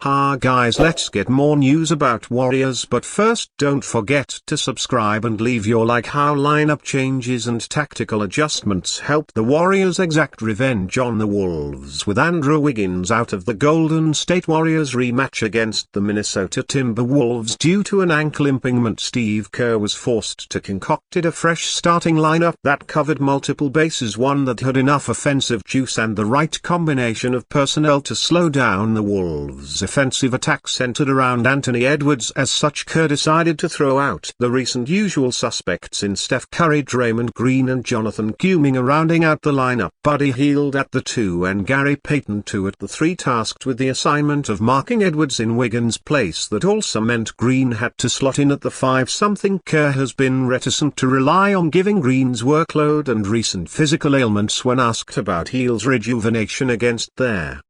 Ha guys, let's get more news about Warriors, but first don't forget to subscribe and leave your like. How lineup changes and tactical adjustments help the Warriors exact revenge on the Wolves. With Andrew Wiggins out of the Golden State Warriors rematch against the Minnesota Timberwolves due to an ankle impingement, Steve Kerr was forced to concoct a fresh starting lineup that covered multiple bases, one that had enough offensive juice and the right combination of personnel to slow down the Wolves' offensive attack centered around Anthony Edwards. As such, Kerr decided to throw out the recent usual suspects in Steph Curry, Draymond Green and Jonathan Kuminga, rounding out the lineup Buddy Hield at the 2 and Gary Payton 2 at the 3, tasked with the assignment of marking Edwards in Wiggins' place. That also meant Green had to slot in at the 5, something Kerr has been reticent to rely on given Green's workload and recent physical ailments when asked about Hield's rejuvenation against their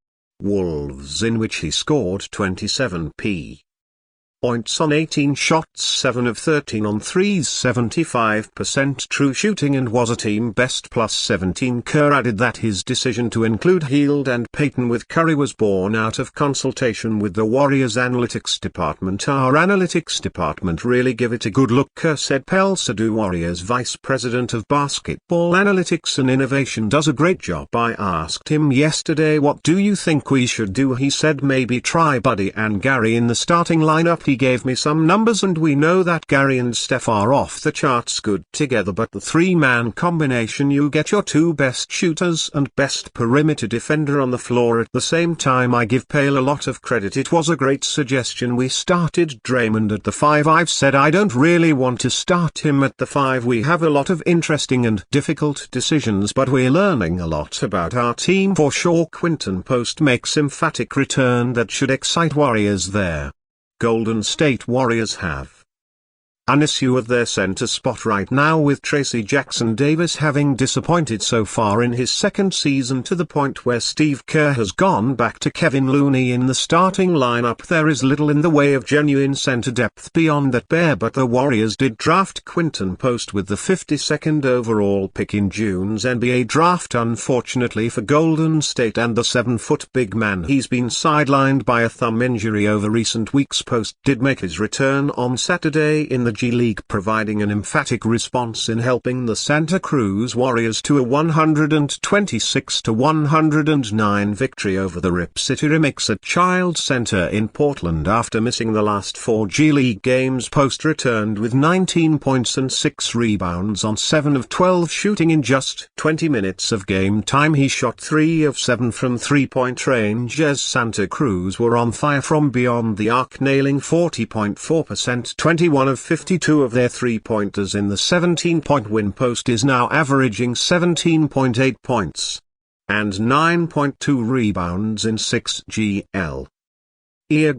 Wolves, in which he scored 27 points on 18 shots, 7 of 13 on threes, 75% true shooting, and was a team best plus 17. Kerr added that his decision to include Hield and Payton with Curry was born out of consultation with the Warriors analytics department. Our analytics department really give it a good look, Kerr said. Pel Sadhu, Warriors vice president of basketball analytics and innovation, does a great job. I asked him yesterday, what do you think we should do? He said maybe try Buddy and Gary in the starting lineup. He gave me some numbers and we know that Gary and Steph are off the charts good together, but the 3-man combination, you get your 2 best shooters and best perimeter defender on the floor at the same time. I give Pale a lot of credit. It was a great suggestion. We started Draymond at the 5. I've said I don't really want to start him at the 5. We have a lot of interesting and difficult decisions, but we're learning a lot about our team for sure. Quinten Post makes emphatic return that should excite Warriors there. Golden State Warriors have an issue at their center spot right now, with Tracy Jackson-Davis having disappointed so far in his second season to the point where Steve Kerr has gone back to Kevin Looney in the starting lineup. There is little in the way of genuine center depth beyond that pair, but the Warriors did draft Quinten Post with the 52nd overall pick in June's NBA draft. Unfortunately for Golden State and the 7-foot big man, he's been sidelined by a thumb injury over recent weeks. Post did make his return on Saturday in the G League, providing an emphatic response in helping the Santa Cruz Warriors to a 126-109 victory over the Rip City Remix at Child Center in Portland. After missing the last 4 G League games, Post returned with 19 points and 6 rebounds on 7 of 12 shooting in just 20 minutes of game time. He shot 3 of 7 from 3-point range as Santa Cruz were on fire from beyond the arc, nailing 40.4%, 21 of 52 of their 3-pointers in the 17-point win. Post is now averaging 17.8 points and 9.2 rebounds in 6 GL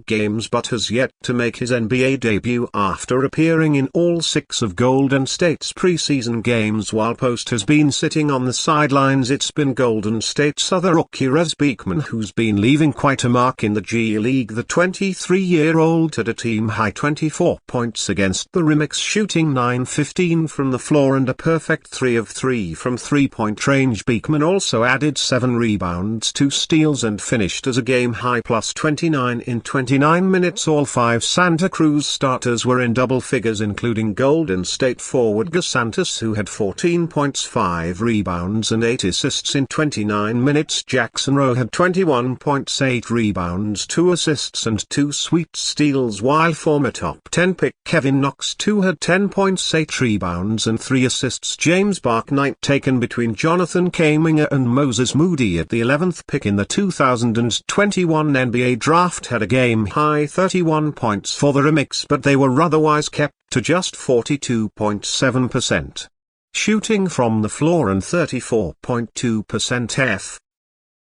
games, but has yet to make his NBA debut after appearing in all 6 of Golden State's preseason games. While Post has been sitting on the sidelines, it's been Golden State's other rookie Rez Beekman who's been leaving quite a mark in the G League. The 23-year-old had a team-high 24 points against the Remix, shooting 9-15 from the floor and a perfect 3 of 3 from 3-point range. Beekman also added 7 rebounds, 2 steals and finished as a game-high plus 29 in 29 minutes. All 5 Santa Cruz starters were in double figures, including Golden State forward Gus Santos, who had 14 points, 5 rebounds and 8 assists in 29 minutes. Jackson Rowe had 21 points, 8 rebounds, 2 assists and 2 sweet steals, while former top 10 pick Kevin Knox 2 had 10 points, 8 rebounds and 3 assists. James Bouknight, taken between Jonathan Kuminga and Moses Moody at the 11th pick in the 2021 NBA draft, had a game-high 31 points for the Remix, but they were otherwise kept to just 42.7% shooting from the floor and 34.2%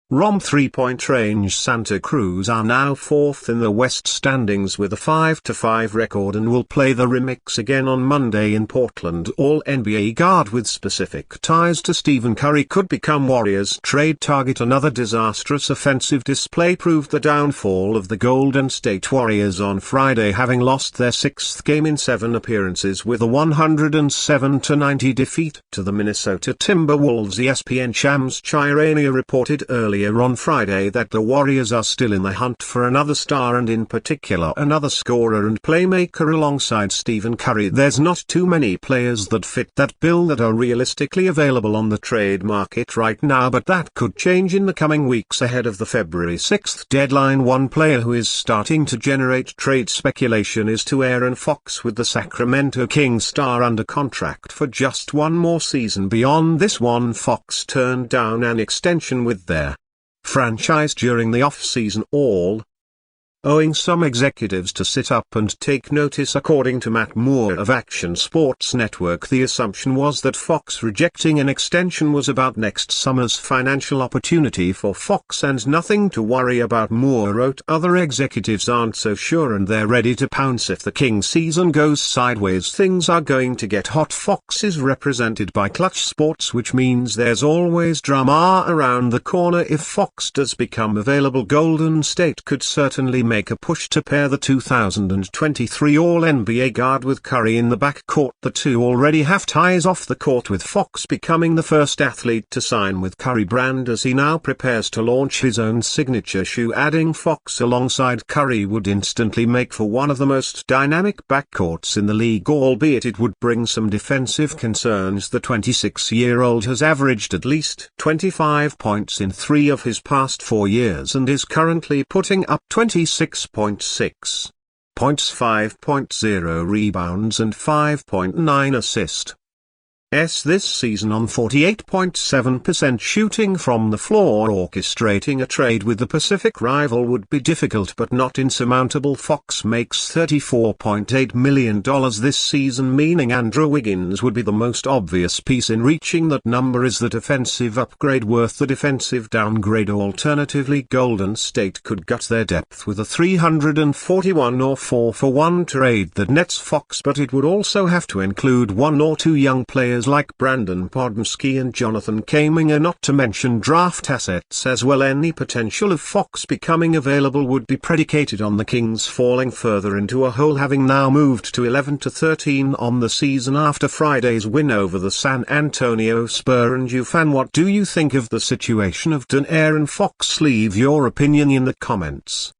from 3-point range. Santa Cruz are now 4th in the West standings with a 5-5 record and will play the Remix again on Monday in Portland. All-NBA guard with specific ties to Stephen Curry could become Warriors trade target. Another disastrous offensive display proved the downfall of the Golden State Warriors on Friday, having lost their 6th game in 7 appearances with a 107-90 defeat to the Minnesota Timberwolves. ESPN Shams Charania reported earlier earlier on Friday that the Warriors are still in the hunt for another star and in particular another scorer and playmaker alongside Stephen Curry. There's not too many players that fit that bill that are realistically available on the trade market right now, but that could change in the coming weeks ahead of the February 6th deadline. One player who is starting to generate trade speculation is Aaron Fox, with the Sacramento Kings star under contract for just one more season. Beyond this one, Fox turned down an extension with their franchise during the off-season, allowing some executives to sit up and take notice. According to Matt Moore of Action Sports Network, the assumption was that Fox rejecting an extension was about next summer's financial opportunity for Fox and nothing to worry about. Moore wrote, "Other executives aren't so sure and they're ready to pounce if the Kings season goes sideways. Things are going to get hot." Fox is represented by Clutch Sports, which means there's always drama around the corner if Fox does become available. Golden State could certainly make a push to pair the 2023 All-NBA guard with Curry in the backcourt. The two already have ties off the court, with Fox becoming the first athlete to sign with Curry brand as he now prepares to launch his own signature shoe. Adding Fox alongside Curry would instantly make for one of the most dynamic backcourts in the league, albeit it would bring some defensive concerns. The 26-year-old has averaged at least 25 points in 3 of his past 4 years and is currently putting up 26.6 points, 5.0 rebounds and 5.9 assists this season on 48.7% shooting from the floor. Orchestrating a trade with the Pacific rival would be difficult but not insurmountable. Fox makes $34.8 million this season, meaning Andrew Wiggins would be the most obvious piece in reaching that number. Is the defensive upgrade worth the defensive downgrade? Alternatively, Golden State could gut their depth with a 341 or 4-for-1 trade that nets Fox, but it would also have to include 1 or 2 young players like Brandon Podmski and Jonathan Kaminger, not to mention draft assets as well. Any potential of Fox becoming available would be predicated on the Kings falling further into a hole, having now moved to 11-13 on the season after Friday's win over the San Antonio Spurs. And you fan, what do you think of the situation of Aaron Fox? Leave your opinion in the comments.